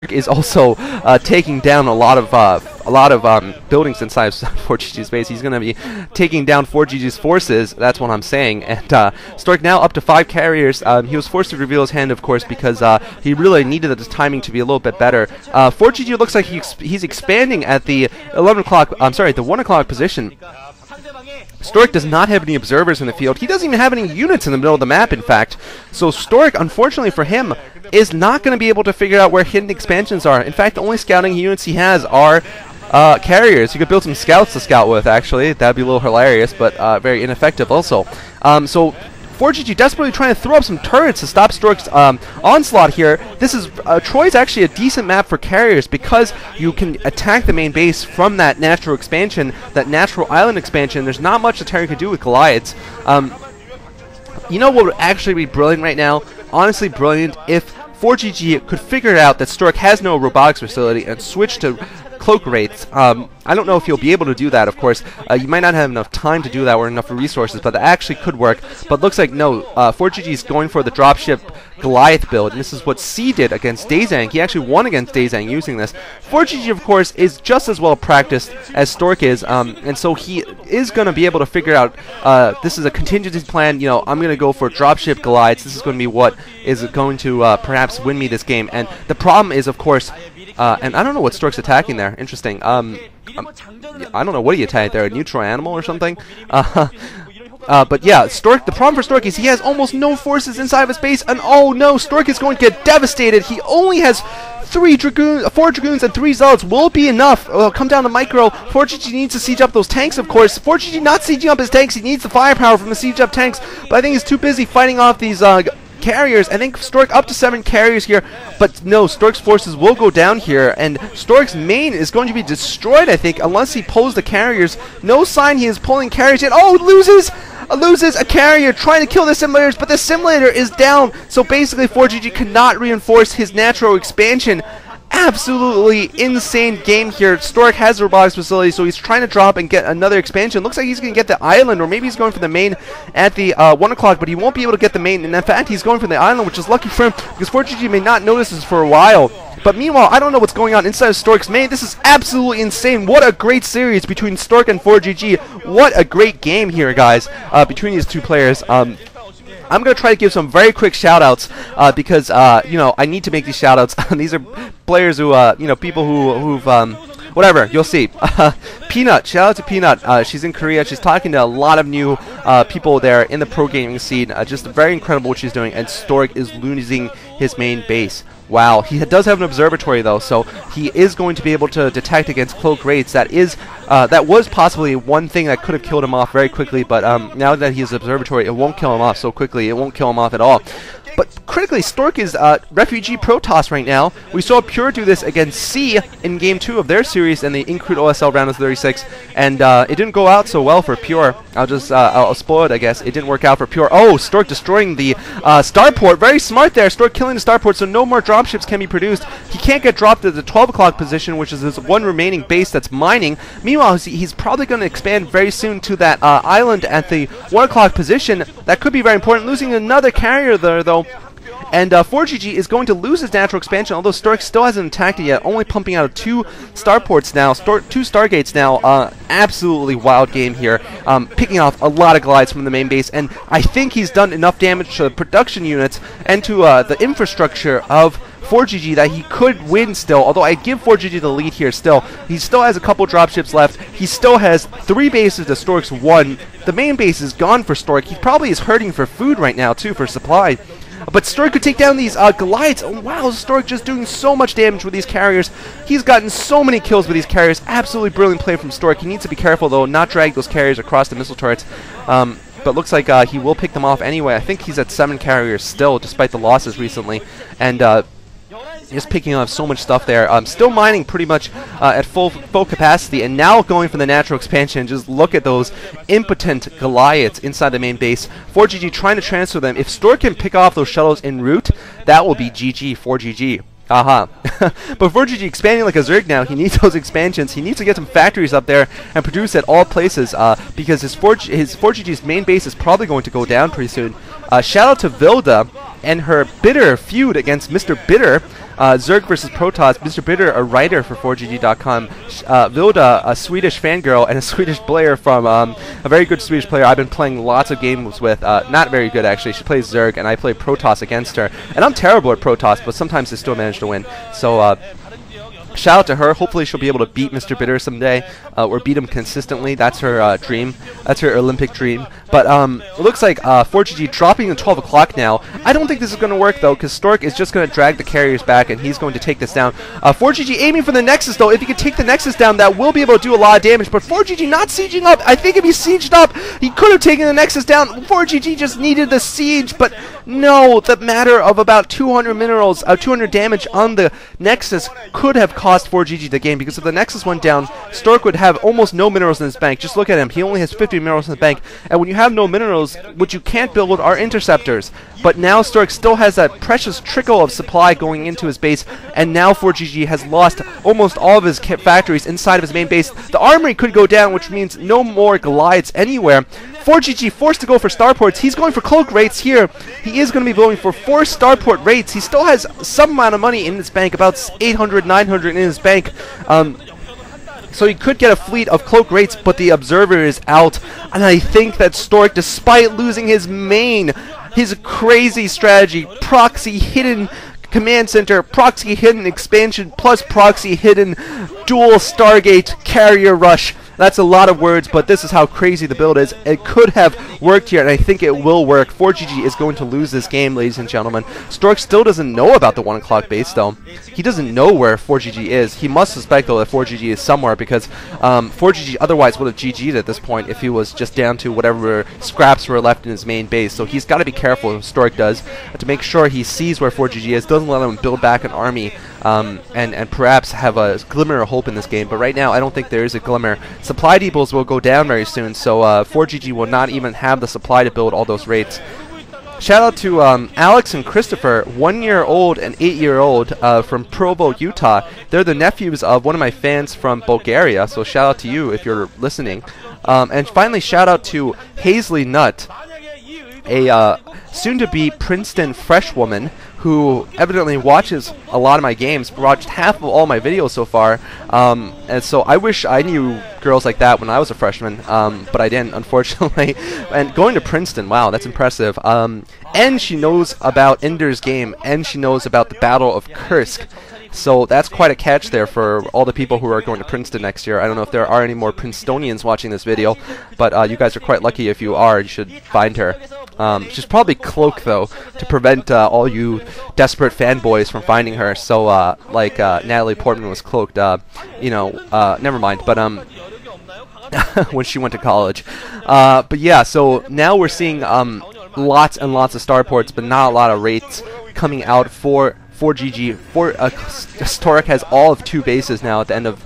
is also taking down a lot of buildings inside of ForGG's base. He's going to be taking down ForGG's forces. That's what I'm saying. And Stork now up to 5 carriers. He was forced to reveal his hand, of course, because he really needed the timing to be a little bit better. ForGG looks like he's expanding at the 11 o'clock. I'm sorry, the 1 o'clock position. Stork does not have any observers in the field. He doesn't even have any units in the middle of the map, in fact. So Stork, unfortunately for him, is not going to be able to figure out where hidden expansions are. In fact, the only scouting units he has are carriers. You could build some scouts to scout with, actually. That'd be a little hilarious, but very ineffective also. So ForGG desperately trying to throw up some turrets to stop Stork's onslaught here. This is Troy's actually a decent map for carriers because you can attack the main base from that natural expansion, that natural island expansion. There's not much the Terran can do with Goliaths. You know what would actually be brilliant right now? Honestly brilliant if ForGG could figure out that Stork has no robotics facility and switch to cloak rates. I don't know if you'll be able to do that, of course. You might not have enough time to do that or enough resources, but that actually could work. But looks like no, ForGG is going for the dropship Goliath build, and this is what C did against Daezang. He actually won against Daezang using this. ForGG, of course, is just as well practiced as Stork is, and so he is going to be able to figure out this is a contingency plan. You know, I'm going to go for dropship Goliaths. This is going to be what is going to perhaps win me this game. And the problem is, of course, and I don't know what Stork's attacking there. Interesting. I don't know what he attacked there. A neutral animal or something? But yeah, Stork. The problem for Stork is he has almost no forces inside of his base, and oh no, Stork is going to get devastated. He only has 4 Dragoons and 3 Zealots will be enough. Come down to micro. ForGG needs to siege up those tanks, of course. ForGG not sieging up his tanks. He needs the firepower from the siege up tanks, but I think he's too busy fighting off these carriers. I think Stork up to 7 carriers here, but no, Stork's forces will go down here, and Stork's main is going to be destroyed, I think, unless he pulls the carriers. No sign he is pulling carriers yet. Oh, loses a carrier trying to kill the simulators, but the simulator is down, so basically ForGG cannot reinforce his natural expansion. Absolutely insane game here. Stork has a robotics facility, so he's trying to drop and get another expansion. Looks like he's going to get the island, or maybe he's going for the main at the 1 o'clock, but he won't be able to get the main. And in fact, he's going for the island, which is lucky for him, because ForGG may not notice this for a while. But meanwhile, I don't know what's going on inside of Stork's main. This is absolutely insane. What a great series between Stork and ForGG. What a great game here, guys, between these two players. I'm going to try to give some very quick shout-outs because, you know, I need to make these shout-outs. These are players who, you know, people who've, whatever, you'll see. Peanut, shout out to Peanut. She's in Korea. She's talking to a lot of new people there in the pro gaming scene. Just very incredible what she's doing. And Stork is losing his main base. Wow, he does have an observatory though, so he is going to be able to detect against cloak rates. That was possibly one thing that could have killed him off very quickly, but now that he has observatory, it won't kill him off so quickly. It won't kill him off at all. But critically, Stork is refugee pro-toss right now. We saw Pure do this against C in Game 2 of their series in the Incrude OSL round of 36, and it didn't go out so well for Pure. I'll spoil it, I guess. It didn't work out for Pure. Oh, Stork destroying the starport. Very smart there. Stork killing the starport, so no more dropships can be produced. He can't get dropped to the 12 o'clock position, which is his one remaining base that's mining. Meanwhile, he's probably going to expand very soon to that island at the 1 o'clock position. That could be very important. Losing another carrier there, though. And ForGG is going to lose his natural expansion, although Stork still hasn't attacked it yet, only pumping out 2 starports now, 2 Stargates now. Absolutely wild game here, picking off a lot of glides from the main base, and I think he's done enough damage to the production units and to the infrastructure of ForGG that he could win still, although I give ForGG the lead here still. He still has a couple dropships left. He still has 3 bases to Stork's 1. The main base is gone for Stork. He probably is hurting for food right now, too, for supply. But Stork could take down these Goliaths. Oh, wow, Stork just doing so much damage with these carriers. He's gotten so many kills with these carriers. Absolutely brilliant play from Stork. He needs to be careful, though, not drag those carriers across the missile turrets. But looks like he will pick them off anyway. I think he's at 7 carriers still, despite the losses recently. And just picking up so much stuff there. Still mining pretty much at full capacity, and now going for the natural expansion. Just look at those impotent Goliaths inside the main base. ForGG trying to transfer them. If Stork can pick off those shuttles en route, that will be GG ForGG. But ForGG expanding like a Zerg now, he needs those expansions. He needs to get some factories up there and produce at all places because his ForGG's main base is probably going to go down pretty soon. Shout out to Vilda and her bitter feud against Mr. Bitter. Zerg versus Protoss. Mr. Bitter, a writer for ForGG.com. Vilda, a Swedish fangirl and a Swedish player from a very good Swedish player I've been playing lots of games with. Not very good, actually. She plays Zerg, and I play Protoss against her. And I'm terrible at Protoss, but sometimes I still manage to win. So, shout out to her. Hopefully she'll be able to beat Mr. Bitter someday, or beat him consistently. That's her dream. That's her Olympic dream. But it looks like ForGG dropping to 12 o'clock now. I don't think this is going to work, though, because Stork is just going to drag the carriers back, and he's going to take this down. ForGG aiming for the Nexus, though. If he can take the Nexus down, that will be able to do a lot of damage. But ForGG not sieging up. I think if he sieged up, he could have taken the Nexus down. ForGG just needed the siege, but no. The matter of about 200 minerals, 200 damage on the Nexus could have cost ForGG the game, because if the Nexus went down, Stork would have almost no minerals in his bank. Just look at him. He only has 50 minerals in the bank. And when you have no minerals, what you can't build are interceptors. But now Stork still has that precious trickle of supply going into his base, and now ForGG has lost almost all of his factories inside of his main base. The armory could go down, which means no more glides anywhere. ForGG forced to go for starports. He's going for cloak rates here. He is going to be going for 4 starport rates. He still has some amount of money in his bank, about 800, 900 in his bank. So he could get a fleet of cloak rates, but the observer is out. And I think that Stork, despite losing his main, his crazy strategy, proxy hidden command center, proxy hidden expansion, plus proxy hidden dual Stargate carrier rush. That's a lot of words, but this is how crazy the build is. It could have worked here, and I think it will work. ForGG is going to lose this game, ladies and gentlemen. Stork still doesn't know about the 1 o'clock base, though. He doesn't know where ForGG is. He must suspect, though, that ForGG is somewhere, because ForGG otherwise would have GG'd at this point if he was just down to whatever scraps were left in his main base. So he's got to be careful, Stork does, to make sure he sees where ForGG is, doesn't let him build back an army, and perhaps have a glimmer of hope in this game. But right now, I don't think there is a glimmer. Supply depots will go down very soon, so ForGG will not even have the supply to build all those rates. Shout out to Alex and Christopher, 1-year-old and 8-year-old from Provo, Utah. They're the nephews of one of my fans from Bulgaria, so shout out to you if you're listening. And finally, shout out to Hazley Nutt, a soon-to-be Princeton freshwoman who evidently watches a lot of my games, watched half of all my videos so far, and so I wish I knew girls like that when I was a freshman, but I didn't, unfortunately. And going to Princeton, wow, that's impressive. And she knows about Ender's Game, and she knows about the Battle of Kursk. So that's quite a catch there for all the people who are going to Princeton next year. I don't know if there are any more Princetonians watching this video, but you guys are quite lucky if you are. You should find her. She's probably cloaked, though, to prevent all you desperate fanboys from finding her. So, like Natalie Portman was cloaked, never mind. But when she went to college. But yeah, so now we're seeing lots and lots of starports, but not a lot of rates coming out for ForGG. Stork has all of 2 bases now at the end of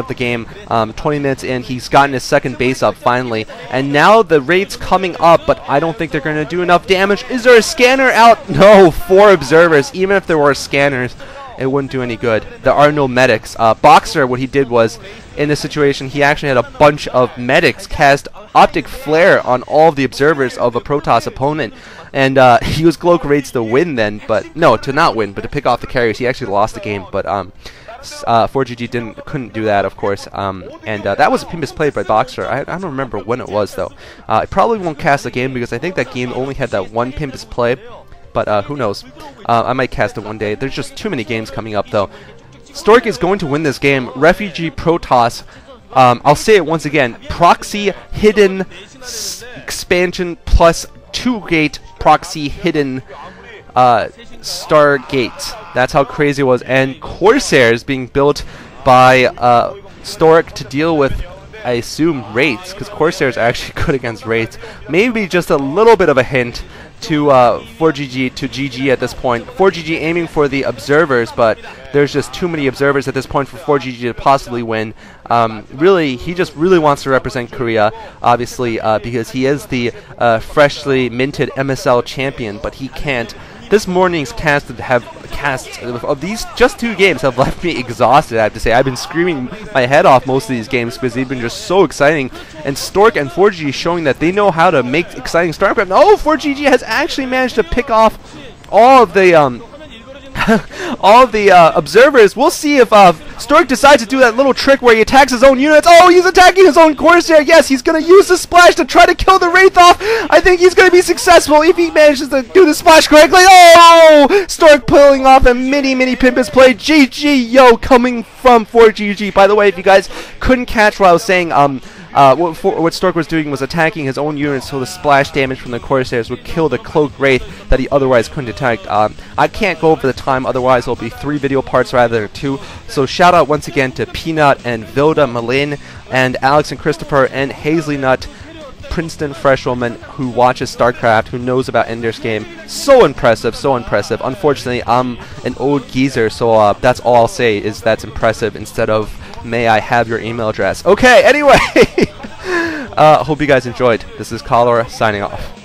the game. 20 minutes in, he's gotten his 2nd base up finally, and now the rate's coming up, but I don't think they're going to do enough damage. Is there a scanner out? No, 4 observers. Even if there were scanners, it wouldn't do any good. There are no medics. Boxer, what he did was, in this situation, he actually had a bunch of medics cast optic flare on all of the observers of a Protoss opponent, and he used cloak rates to win then, but no, to not win, but to pick off the carriers. He actually lost the game, but ForGG couldn't do that, of course, and that was a pimpus play by Boxer. I don't remember when it was, though. I probably won't cast the game because I think that game only had that one pimpus play, but who knows. I might cast it one day. There's just too many games coming up, though. Stork is going to win this game. Refugee Protoss. I'll say it once again. Proxy hidden expansion plus 2-gate proxy hidden Stargate. That's how crazy it was. And Corsairs being built by Stork to deal with, I assume, rates, because Corsairs are actually good against rates. Maybe just a little bit of a hint to ForGG to GG at this point. ForGG aiming for the observers, but there's just too many observers at this point for ForGG to possibly win. Really, he just really wants to represent Korea, obviously, because he is the freshly minted MSL champion, but he can't this morning's casts of these just 2 games have left me exhausted, I have to say. I've been screaming my head off most of these games because they've been just so exciting. And Stork and ForGG showing that they know how to make exciting StarCraft. Oh, ForGG has actually managed to pick off all of the all of the observers. We'll see if Stork decides to do that little trick where he attacks his own units. Oh, he's attacking his own Corsair. Yes, he's going to use the splash to try to kill the Wraith off. I think he's going to be successful if he manages to do the splash correctly. Oh, Stork pulling off a mini Pimpus play. GG, yo, coming from ForGG. By the way, if you guys couldn't catch what I was saying, what Stork was doing was attacking his own units so the splash damage from the Corsairs would kill the Cloaked Wraith that he otherwise couldn't detect. I can't go over the time, otherwise it'll be 3 video parts rather than 2. So shout out once again to Peanut and Vilda Malin and Alex and Christopher and Hazley Nut, Princeton freshwoman who watches StarCraft, who knows about Ender's Game. So impressive, so impressive. Unfortunately, I'm an old geezer, so that's all I'll say is that's impressive instead of may I have your email address. Okay, anyway, hope you guys enjoyed. This is Cholera signing off.